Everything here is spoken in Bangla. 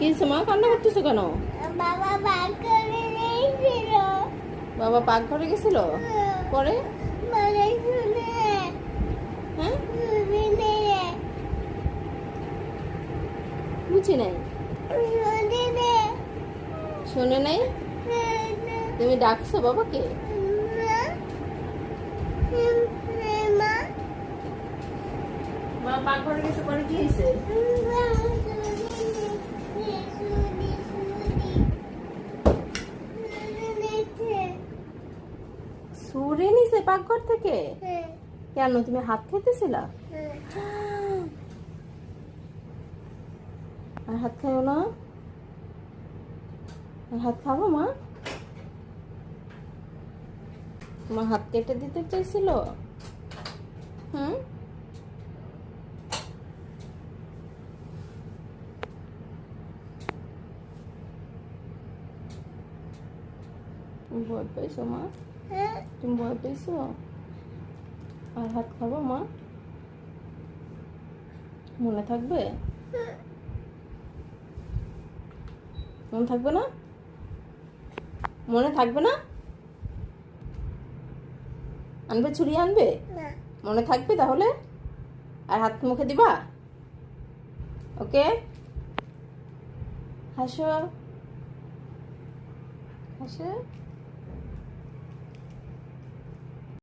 কি হয়েছে মা, কান্না করতেছো কেন? বাবা পাকঘরে গেছিল। বাবা পাকঘরে গেছিল? পরে? মানে শুনে হ্যাঁ, শুনে নে বুঝি নাই। শুনে নে শোনে নাই? তুমি ডাকছো বাবাকে? মা মা পাকঘরে গেছে, পরে কি হয়েছে? ছুরি নিছে পাকঘর থেকে? কেন, তুমি হাত খেতেছিলা? আর হাত খাও না? আর হাত খাবো মা? তোমার হাত কেটে দিতে চাইছিল? হুম, ভয় পাইছো মা? তুমি ভয় পাইছো? আর হাত খাবো মা? মনে থাকবে? মনে থাকবে না? মনে থাকবে না? আনবে, ছুরি আনবে? মনে থাকবে তাহলে? আর হাত মুখে দিবা? ওকে, হাসো হাসো।